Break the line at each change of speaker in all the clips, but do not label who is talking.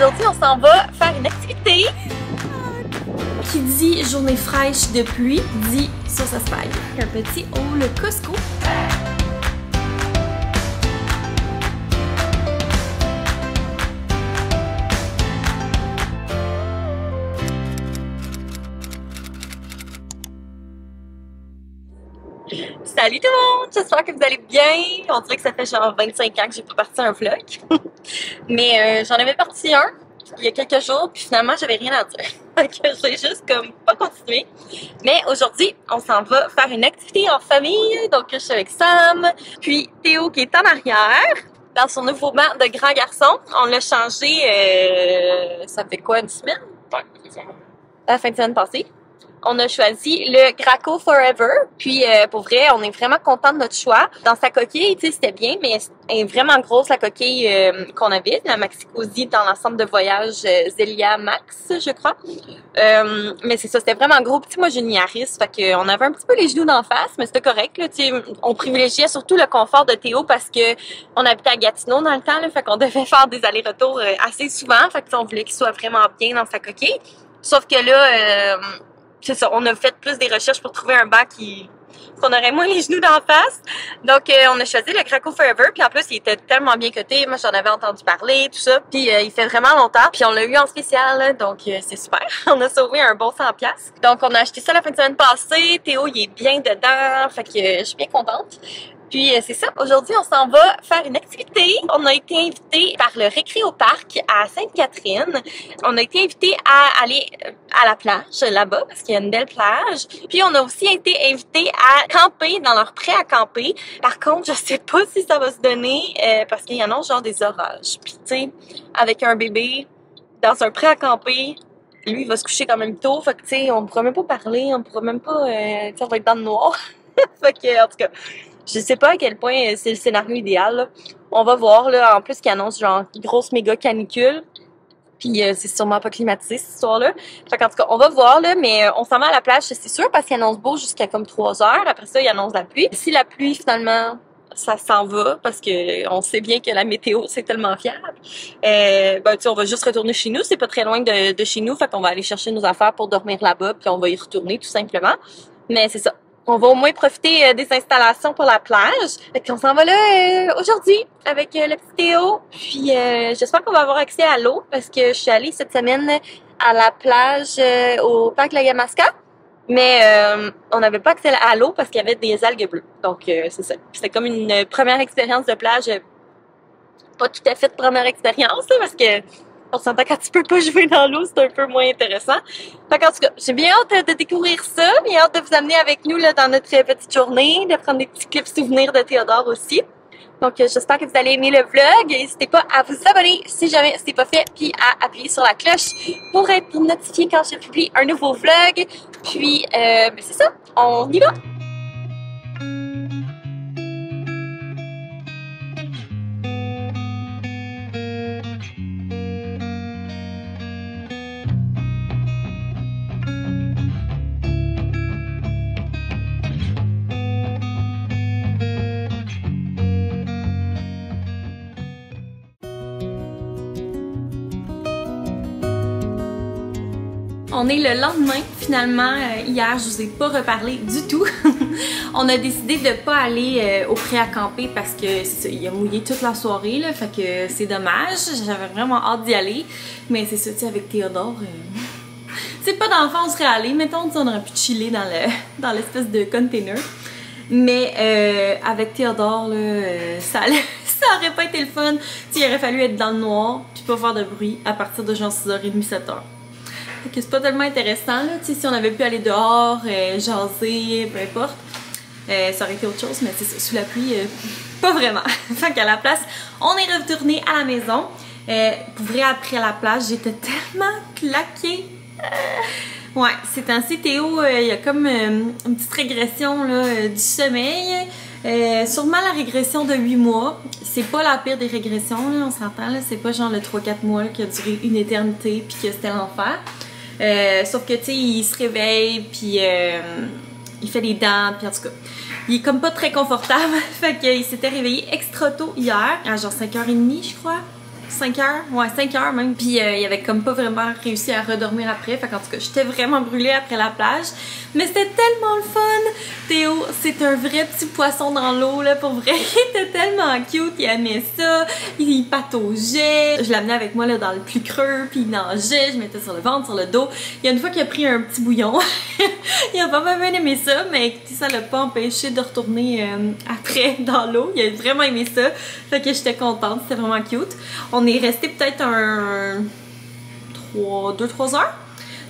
Aujourd'hui, on s'en va faire une activité.
Qui dit journée fraîche de pluie, dit sauce à spag. Un petit haut, le Costco.
Salut tout le monde! J'espère que vous allez bien. On dirait que ça fait genre 25 ans que j'ai pas parti un vlog. Mais j'en avais parti un il y a quelques jours, puis finalement j'avais rien à dire. Donc j'ai juste comme pas continué. Mais aujourd'hui, on s'en va faire une activité en famille. Donc je suis avec Sam, puis Théo qui est en arrière. Dans son nouveau banc de grand garçon. On l'a changé, ça fait quoi, une semaine? Ouais, c'est ça. La fin de semaine passée. On a choisi le Graco Forever. Puis pour vrai, on est vraiment content de notre choix. Dans sa coquille, tu sais, c'était bien, mais elle est vraiment grosse la coquille qu'on avait, la Maxi Cosi dans l'ensemble de voyage Zelia Max, je crois. Mais c'est ça, c'était vraiment gros. Puis moi, j'ai une Yaris, fait que on avait un petit peu les genoux d'en face, mais c'était correct. Là, tu sais, on privilégiait surtout le confort de Théo parce que on habitait à Gatineau dans le temps, là, fait qu'on devait faire des allers-retours assez souvent. Fait que on voulait qu'il soit vraiment bien dans sa coquille. Sauf que là, c'est ça, on a fait plus des recherches pour trouver un banc qu'on aurait moins les genoux d'en face. Donc, on a choisi le Graco Forever. Puis en plus, il était tellement bien coté. Moi, j'en avais entendu parler, tout ça. Puis il fait vraiment longtemps. Puis on l'a eu en spécial, là, donc c'est super. On a sauvé un bon 100$. Donc, on a acheté ça la fin de semaine passée. Théo, il est bien dedans. Fait que je suis bien contente. Puis c'est ça, aujourd'hui on s'en va faire une activité. On a été invité par le Récréoparc à Sainte-Catherine. On a été invité à aller à la plage là-bas parce qu'il y a une belle plage. Puis on a aussi été invité à camper dans leur prêt à camper. Par contre, je sais pas si ça va se donner parce qu'il y en a genre des orages. Puis tu sais, avec un bébé dans un prêt à camper, lui il va se coucher quand même tôt. Fait que tu sais, on pourra même pas parler, on pourra même pas, tu sais, on va être dans le noir. Fait que en tout cas, je sais pas à quel point c'est le scénario idéal, là. On va voir, là. En plus, qu'ils annoncent genre grosse méga canicule. Puis c'est sûrement pas climatisé, cette histoire-là. Fait qu'en tout cas, on va voir, là. Mais on s'en va à la plage, c'est sûr, parce qu'ils annoncent beau jusqu'à comme 3 heures. Après ça, ils annoncent la pluie. Si la pluie, finalement, ça s'en va, parce que on sait bien que la météo, c'est tellement fiable. Ben, tu sais, on va juste retourner chez nous. C'est pas très loin de chez nous. Fait qu'on va aller chercher nos affaires pour dormir là-bas. Puis on va y retourner, tout simplement. Mais c'est ça. On va au moins profiter des installations pour la plage. Fait qu'on s'en va là aujourd'hui avec le petit Théo. Puis j'espère qu'on va avoir accès à l'eau parce que je suis allée cette semaine à la plage au parc La Yamaska. Mais on n'avait pas accès à l'eau parce qu'il y avait des algues bleues. Donc c'est ça. C'était comme une première expérience de plage. Pas tout à fait de première expérience là, parce que on s'entend quand tu peux pas jouer dans l'eau, c'est un peu moins intéressant. Fait qu'en tout cas, j'ai bien hâte de découvrir ça, bien hâte de vous amener avec nous là, dans notre petite journée, de prendre des petits clips souvenirs de Théodore aussi. Donc j'espère que vous allez aimer le vlog. N'hésitez pas à vous abonner si jamais ce n'est pas fait, puis à appuyer sur la cloche pour être notifié quand je publie un nouveau vlog. Puis ben c'est ça, on y va!
On est le lendemain, finalement, hier je vous ai pas reparlé du tout. On a décidé de pas aller au prêt à camper parce que il a mouillé toute la soirée, là, fait que c'est dommage. J'avais vraiment hâte d'y aller, mais c'est ça, tu sais, avec Théodore, c'est pas dans le fond on serait allé, mettons, on aurait pu chiller dans l'espèce de container. Mais avec Théodore, là, ça aurait pas été le fun. Tu sais, il aurait fallu être dans le noir puis pas faire de bruit à partir de genre 6h30, 7h. Fait que c'est pas tellement intéressant, là. Tu sais, si on avait pu aller dehors, jaser, peu importe, ça aurait été autre chose, mais c'est ça, sous la pluie, pas vraiment. Fait qu'à la place, on est retourné à la maison. Pour vrai, après la plage, j'étais tellement claquée. Ouais, c'est ainsi, Théo, il y a comme une petite régression là, du sommeil. Sûrement la régression de 8 mois. C'est pas la pire des régressions, là, on s'entend, là. C'est pas genre le 3-4 mois là, qui a duré une éternité puis que c'était l'enfer. Sauf que, tu sais, il se réveille puis il fait les dents, puis en tout cas, il est comme pas très confortable. Fait qu'il s'était réveillé extra tôt hier, à genre 5h30, je crois. 5 heures, ouais 5 heures même, puis il avait comme pas vraiment réussi à redormir après, fait qu'en tout cas j'étais vraiment brûlée après la plage, mais c'était tellement le fun. Théo, c'est un vrai petit poisson dans l'eau là, pour vrai, il était tellement cute, il aimait ça, il pataugeait, je l'amenais avec moi là dans le plus creux, puis il nageait, je mettais sur le ventre, sur le dos. Il y a une fois qu'il a pris un petit bouillon, il a pas bien aimé ça, mais ça l'a pas empêché de retourner après dans l'eau, il a vraiment aimé ça, fait que j'étais contente, c'était vraiment cute. On est resté peut-être 2-3 heures.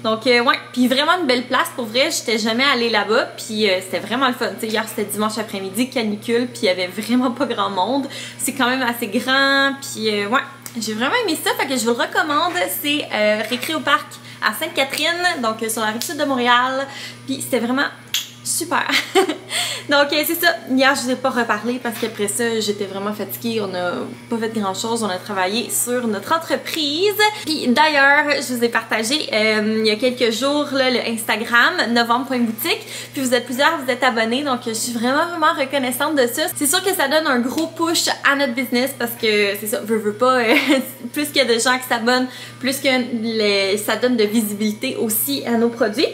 Donc ouais, puis vraiment une belle place pour vrai, j'étais jamais allée là-bas, puis c'était vraiment le fun. T'sais, hier c'était dimanche après-midi, canicule, puis il y avait vraiment pas grand monde. C'est quand même assez grand, puis ouais, j'ai vraiment aimé ça, fait que je vous le recommande. C'est Récré au Parc à Sainte-Catherine, donc sur la rive sud de Montréal, puis c'était vraiment super. Donc c'est ça, hier je vous ai pas reparlé parce qu'après ça j'étais vraiment fatiguée, on a pas fait grand chose, on a travaillé sur notre entreprise. Puis d'ailleurs je vous ai partagé il y a quelques jours là, le Instagram novembre.boutique, puis vous êtes plusieurs, vous êtes abonnés, donc je suis vraiment reconnaissante de ça. C'est sûr que ça donne un gros push à notre business parce que c'est ça, veux pas, plus qu'il y a de gens qui s'abonnent, plus que ça donne de visibilité aussi à nos produits.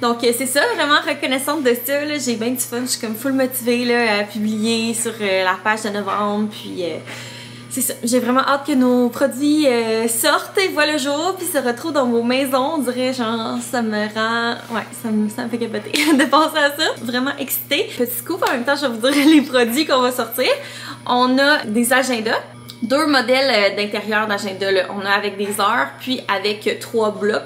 Donc c'est ça, vraiment reconnaissante de ça, j'ai bien du fun, je suis comme full motivée là, à publier sur la page de novembre, puis c'est ça, j'ai vraiment hâte que nos produits sortent et voient le jour, puis se retrouvent dans vos maisons, on dirait genre, ça me rend, ouais, ça me fait capoter de penser à ça, vraiment excitée. Petit scoop, en même temps je vais vous dire les produits qu'on va sortir. On a des agendas, 2 modèles d'intérieur d'agenda, on a avec des heures, puis avec 3 blocs.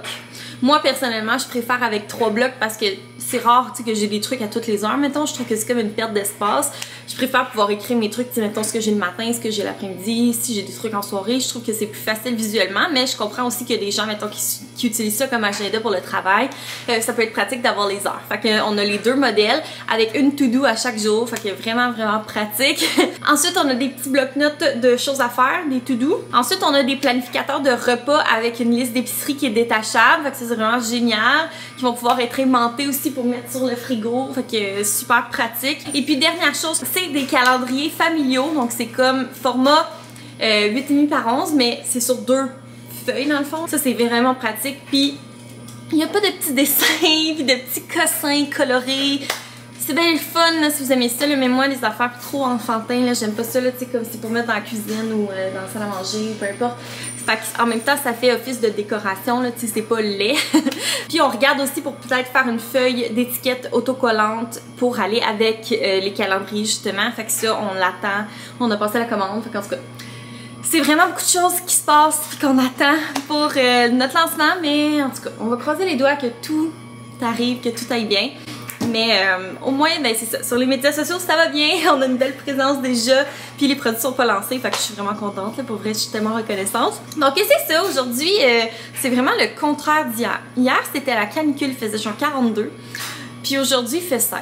Moi, personnellement, je préfère avec 3 blocs parce que c'est rare que j'ai des trucs à toutes les heures. Mettons, je trouve que c'est comme une perte d'espace. Je préfère pouvoir écrire mes trucs, mettons ce que j'ai le matin, ce que j'ai l'après-midi, si j'ai des trucs en soirée. Je trouve que c'est plus facile visuellement, mais je comprends aussi qu'il y a des gens, mettons, qui utilisent ça comme agenda pour le travail. Ça peut être pratique d'avoir les heures. Fait qu'on a les 2 modèles avec une to-do à chaque jour. Fait que vraiment pratique. Ensuite, on a des petits blocs-notes de choses à faire, des to-do. Ensuite, on a des planificateurs de repas avec une liste d'épicerie qui est détachable. Fait que c'est vraiment génial. Qui vont pouvoir être aimantés aussi pour mettre sur le frigo. Fait que super pratique. Et puis, dernière chose, c'est des calendriers familiaux. Donc, c'est comme format 8,5 par 11, mais c'est sur 2 feuilles dans le fond. Ça, c'est vraiment pratique. Puis, il n'y a pas de petits dessins, puis de petits cossins colorés. C'est bien le fun là, si vous aimez ça, là, mais moi les affaires trop enfantins, j'aime pas ça, comme c'est pour mettre dans la cuisine ou dans la salle à manger, peu importe. En même temps, ça fait office de décoration, c'est pas laid. Puis on regarde aussi pour peut-être faire une feuille d'étiquette autocollante pour aller avec les calendriers justement. Fait que ça, on l'attend, on a passé la commande, fait qu'en tout cas, c'est vraiment beaucoup de choses qui se passent puis qu'on attend pour notre lancement, mais en tout cas, on va croiser les doigts que tout arrive, que tout aille bien. Mais au moins, ben c'est ça. Sur les médias sociaux, ça va bien. On a une belle présence déjà. Puis les produits sont pas lancés. Fait que je suis vraiment contente. Là, pour vrai, je suis tellement reconnaissante. Donc, c'est ça. Aujourd'hui, c'est vraiment le contraire d'hier. Hier, c'était la canicule. Il faisait genre 42. Puis aujourd'hui, il fait 16.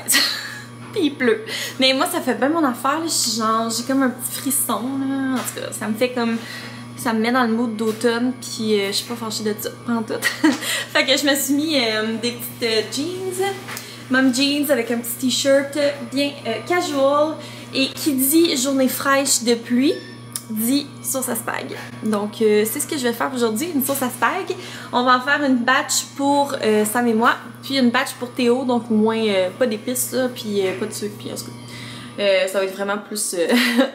Puis il pleut. Mais moi, ça fait bien mon affaire. J'ai comme un petit frisson. Là. En tout cas, ça me fait comme... Ça me met dans le mood d'automne, puis je suis pas fâchée de ça, pas en tout. Fait que je me suis mis des petites jeans. Mom jeans avec un petit t-shirt bien casual, et qui dit journée fraîche de pluie dit sauce à spag. Donc c'est ce que je vais faire aujourd'hui, une sauce à spag. On va en faire une batch pour Sam et moi, puis une batch pour Théo, donc moins pas d'épices puis pas de sucre, puis en tout cas. Ça va être vraiment plus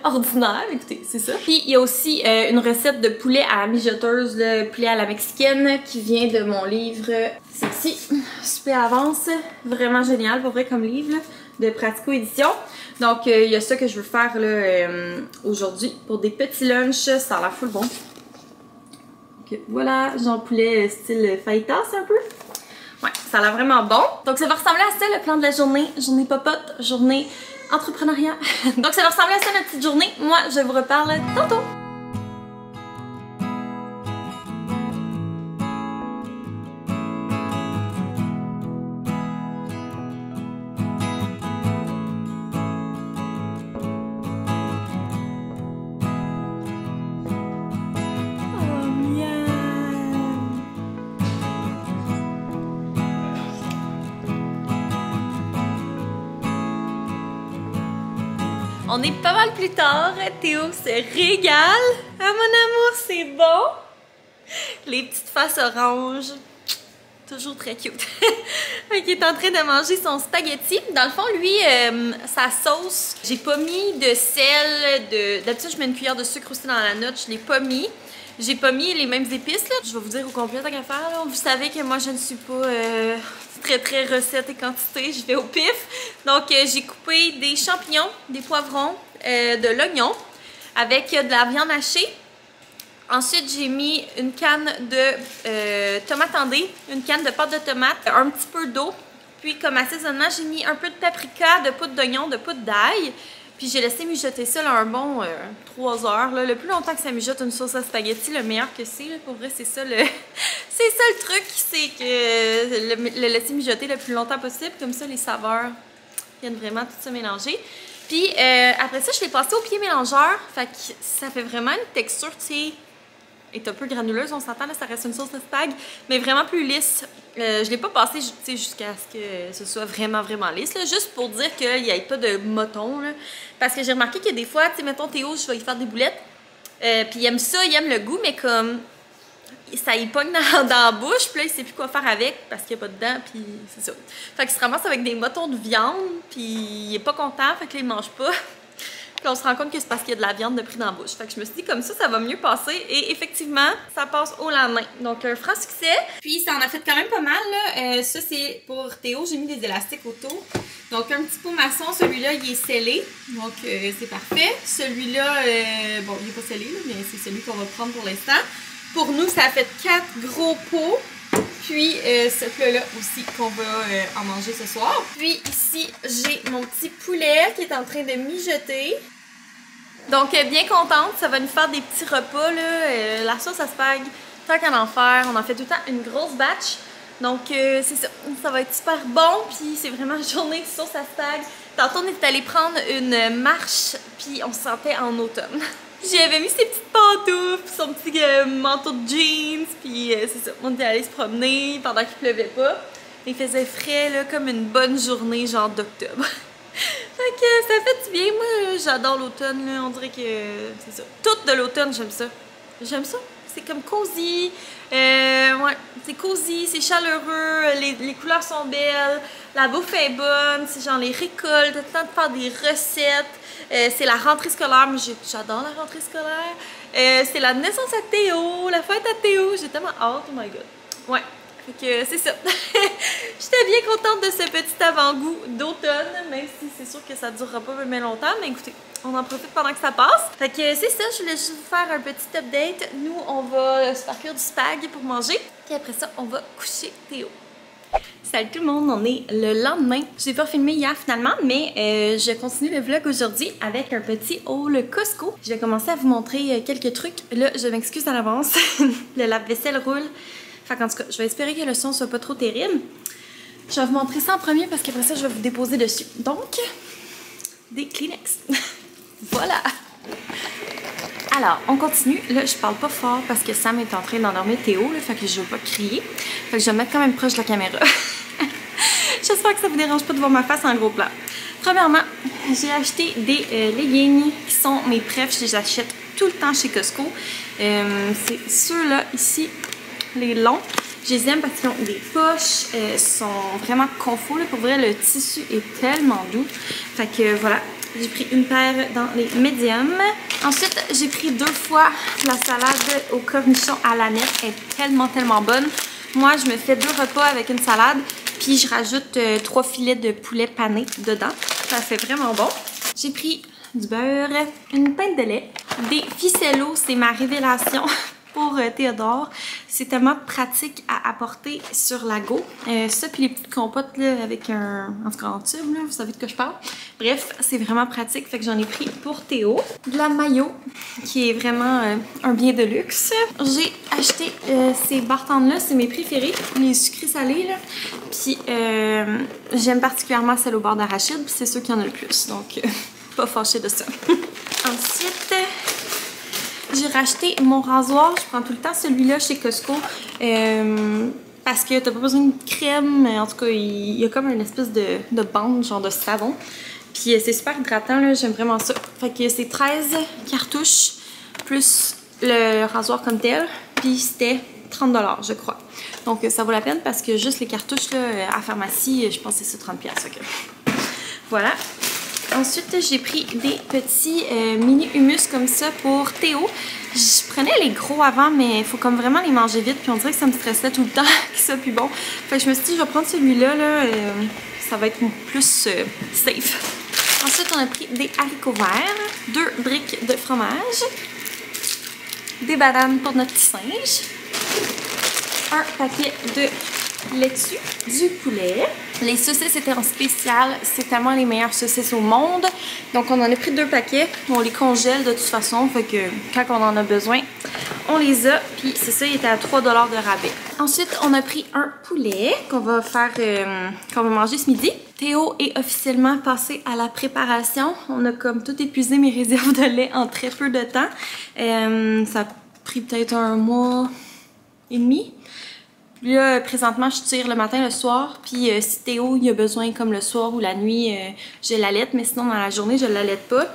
ordinaire, écoutez, c'est ça. Puis il y a aussi une recette de poulet à la mijoteuse, le poulet à la mexicaine, qui vient de mon livre. C'est ici, super à l'avance, vraiment génial pour vrai comme livre là, de Pratico Édition. Donc il y a ça que je veux faire là aujourd'hui pour des petits lunchs, ça a l'air full bon. Donc voilà, genre poulet style fajitas un peu. Ouais, ça a l'air vraiment bon. Donc ça va ressembler à ça le plan de la journée, journée popote, journée entrepreneuriat. Donc ça va ressembler à ça notre petite journée. Moi, je vous reparle tantôt. On est pas mal plus tard, Théo se régale Ah, mon amour, c'est bon! Les petites faces oranges. Toujours très cute. Il est en train de manger son spaghetti. Dans le fond, lui, sa sauce, j'ai pas mis de sel. D'habitude, je mets une cuillère de sucre aussi dans la note. Je l'ai pas mis. J'ai pas mis les mêmes épices, là. Je vais vous dire au complet tant qu'à faire, là. Vous savez que moi, je ne suis pas très recette et quantité. Je vais au pif. Donc, j'ai coupé des champignons, des poivrons, de l'oignon avec de la viande hachée. Ensuite, j'ai mis une canne de tomates andées, une canne de pâte de tomate, un petit peu d'eau. Puis, comme assaisonnement, j'ai mis un peu de paprika, de poudre d'oignon, de poudre d'ail. Puis, j'ai laissé mijoter ça là, un bon 3 heures. Là. Le plus longtemps que ça mijote une sauce à spaghetti, le meilleur que c'est. Pour vrai, c'est ça le c'est ça le truc, c'est que le laisser mijoter le plus longtemps possible. Comme ça, les saveurs viennent vraiment tout se mélanger. Puis, après ça, je l'ai passé au pied mélangeur. Fait que ça fait vraiment une texture, tu sais, est un peu granuleuse, on s'entend, là, ça reste une sauce de spag, mais vraiment plus lisse. Je l'ai pas passé jusqu'à ce que ce soit vraiment lisse, là, juste pour dire qu'il n'y ait pas de moton, là. Parce que j'ai remarqué que des fois, tu sais, mettons Théo, je vais lui faire des boulettes, puis il aime ça, il aime le goût, mais comme ça y pogne dans la bouche, puis là, il sait plus quoi faire avec parce qu'il n'y a pas de dents, puis c'est ça. Fait qu'il se ramasse avec des motons de viande, puis il est pas content, fait que là, il mange pas. Puis on se rend compte que c'est parce qu'il y a de la viande de pris dans la bouche. Fait que je me suis dit comme ça va mieux passer. Et effectivement, ça passe au lendemain. Donc un franc succès. Puis ça en a fait quand même pas mal, là. Ça c'est pour Théo, j'ai mis des élastiques autour. Donc un petit pot maçon, celui-là il est scellé. Donc c'est parfait. Celui-là, bon il n'est pas scellé, là, mais c'est celui qu'on va prendre pour l'instant. Pour nous, ça a fait 4 gros pots. Puis ce plat-là aussi qu'on va en manger ce soir. Puis ici, j'ai mon petit poulet qui est en train de mijoter. Donc bien contente, ça va nous faire des petits repas là. La sauce à spag, tant qu'à en faire, on en fait tout le temps une grosse batch. Donc c'est ça, ça va être super bon. Puis c'est vraiment une journée de sauce à spag. Tantôt on est allé prendre une marche, puis on se sentait en automne. J'y avais mis ses petites pantoufles, son petit manteau de jeans, puis c'est ça, on était allé se promener pendant qu'il pleuvait pas. Il faisait frais, là, comme une bonne journée, genre d'octobre. Fait que ça fait du bien, moi j'adore l'automne, là, on dirait que c'est ça. Tout de l'automne, j'aime ça. J'aime ça, c'est comme cosy, ouais, c'est cosy, c'est chaleureux, les couleurs sont belles, la bouffe est bonne, c'est genre les récoltes, le temps de faire des recettes. C'est la rentrée scolaire, mais j'adore la rentrée scolaire. C'est la naissance à Théo, la fête à Théo, j'ai tellement hâte, oh my god. Ouais, fait que c'est ça. J'étais bien contente de ce petit avant-goût d'automne, même si c'est sûr que ça ne durera pas même longtemps, mais écoutez, on en profite pendant que ça passe. Fait que c'est ça, je voulais juste vous faire un petit update. Nous, on va se faire cuire du spag pour manger, puis après ça, on va coucher Théo. Salut tout le monde, on est le lendemain. Je n'ai pas filmé hier finalement, mais je continue le vlog aujourd'hui avec un petit haul Costco. Je vais commencer à vous montrer quelques trucs. Là, je m'excuse à l'avance, le lave-vaisselle roule. Fait qu'en tout cas, je vais espérer que le son soit pas trop terrible. Je vais vous montrer ça en premier parce qu'après ça, je vais vous déposer dessus. Donc, des Kleenex. Voilà! Alors, on continue. Là, je parle pas fort parce que Sam est en train d'endormir Théo, là, fait que je veux pas crier. Fait que je vais me mettre quand même proche de la caméra. J'espère que ça vous dérange pas de voir ma face en gros plan. Premièrement, j'ai acheté des leggings qui sont mes préfs. Je les achète tout le temps chez Costco. C'est ceux-là, ici, les longs. Je les aime parce qu'ils ont des poches, sont vraiment confort. Pour vrai, le tissu est tellement doux. Fait que voilà, j'ai pris une paire dans les médiums. Ensuite, j'ai pris 2 fois la salade au cornichon à l'aneth. Elle est tellement bonne. Moi, je me fais 2 repas avec une salade, puis je rajoute 3 filets de poulet pané dedans. Ça fait vraiment bon. J'ai pris du beurre, une pinte de lait, des ficellos, c'est ma révélation pour Théodore. C'est tellement pratique à apporter sur la go. Ça, puis les petites compotes là, avec un tube, là, vous savez de quoi je parle. Bref, c'est vraiment pratique, fait que j'en ai pris pour Théo. De la mayo, qui est vraiment un bien de luxe. J'ai acheté ces bartendes-là, c'est mes préférés, les sucrés salés. Là. Puis j'aime particulièrement celle au beurre d'arachide, puis c'est ceux qui en ont le plus, donc pas fâchée de ça. Ensuite, j'ai racheté mon rasoir. Je prends tout le temps celui-là chez Costco parce que t'as pas besoin de crème. En tout cas, il y a comme une espèce de bande, genre de savon. Puis c'est super hydratant, là. J'aime vraiment ça. Fait que c'est 13 cartouches plus le rasoir comme tel, puis c'était 30 $, je crois. Donc ça vaut la peine parce que juste les cartouches là, à la pharmacie, je pense que c'est ça 30$. Okay. Voilà. Ensuite, j'ai pris des petits mini hummus comme ça pour Théo. Je prenais les gros avant, mais il faut comme vraiment les manger vite. Puis on dirait que ça me stressait tout le temps qu'il soit plus bon. Fait que je me suis dit, je vais prendre celui-là. Là, ça va être plus safe. Ensuite, on a pris des haricots verts, 2 briques de fromage, des bananes pour notre petit singe, un paquet de laitue, du poulet. Les saucisses étaient en spécial, c'est tellement les meilleures saucisses au monde. Donc on en a pris 2 paquets, on les congèle de toute façon, fait que quand on en a besoin, on les a. Puis c'est ça, il était à 3 $ de rabais. Ensuite, on a pris un poulet qu'on va faire, qu'on va manger ce midi. Théo est officiellement passé à la préparation. On a comme tout épuisé mes réserves de lait en très peu de temps. Ça a pris peut-être 1 mois et demi. Là, présentement, je tire le matin, le soir, puis si Théo, il a besoin comme le soir ou la nuit, je l'allaite, mais sinon, dans la journée, je l'allaite pas.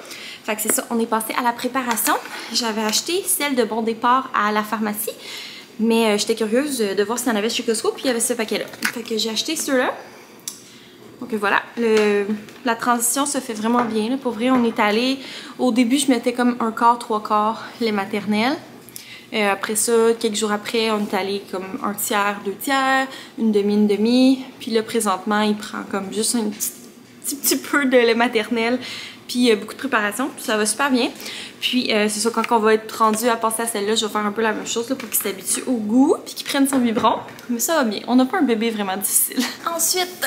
Fait que c'est ça, on est passé à la préparation. J'avais acheté celle de Bon Départ à la pharmacie, mais j'étais curieuse de voir s'il y en avait chez Costco, puis il y avait ce paquet-là. Fait que j'ai acheté ceux-là. Donc voilà, la transition se fait vraiment bien. Là. Pour vrai, on est allé, au début, je mettais comme 1/4, 3/4 lait maternel. Après ça, quelques jours après, on est allé comme 1/3, 2/3, une demi. Puis là, présentement, il prend comme juste un petit peu de lait maternel. Puis beaucoup de préparation. Puis ça va super bien. Puis c'est sûr, quand on va être rendu à passer à celle-là, je vais faire un peu la même chose là, pour qu'il s'habitue au goût. Puis qu'il prenne son biberon. Mais ça va bien. On n'a pas un bébé vraiment difficile. Ensuite,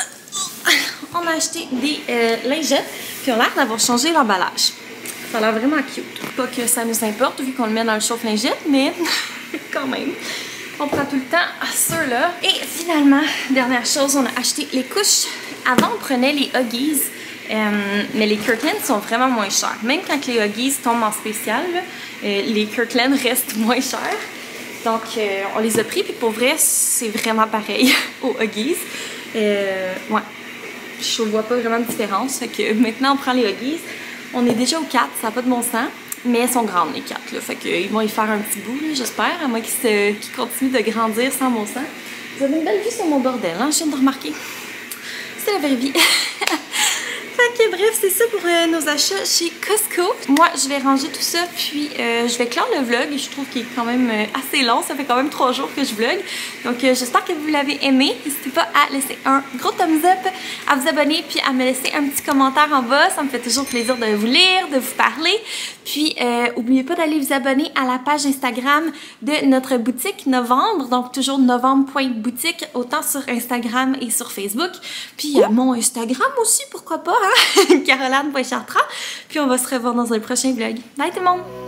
on a acheté des lingettes. Puis on a l'air d'avoir changé l'emballage. Ça a l'air vraiment cute. Pas que ça nous importe vu qu'on le met dans le chauffe-lingette, mais quand même. On prend tout le temps ceux-là. Et finalement, dernière chose, on a acheté les couches. Avant, on prenait les Huggies, mais les Kirkland sont vraiment moins chers. Même quand les Huggies tombent en spécial, là, les Kirkland restent moins chers. Donc, on les a pris, puis pour vrai, c'est vraiment pareil aux Huggies. Ouais, je vois pas vraiment de différence. Fait que maintenant, on prend les Huggies. On est déjà aux 4, ça n'a pas de bon sens, mais elles sont grandes les 4, là, fait qu'ils vont y faire un petit bout, j'espère, à moins qu'ils continuent de grandir sans bon sens. Vous avez une belle vue sur mon bordel, hein, je viens de remarquer. C'est la vraie vie. Fait que bref, c'est ça pour nos achats chez Costco. Moi, je vais ranger tout ça, puis je vais clore le vlog. Je trouve qu'il est quand même assez long. Ça fait quand même 3 jours que je vlog. Donc, j'espère que vous l'avez aimé. N'hésitez pas à laisser un gros thumbs up, à vous abonner, puis à me laisser un petit commentaire en bas. Ça me fait toujours plaisir de vous lire, de vous parler. Puis, n'oubliez pas d'aller vous abonner à la page Instagram de notre boutique Novembre. Donc, toujours novembre.boutique, autant sur Instagram et sur Facebook. Puis, il y a mon Instagram aussi, pourquoi pas, hein? Caroline.chartrand. Puis, on va se revoir dans un prochain vlog. Bye tout le monde!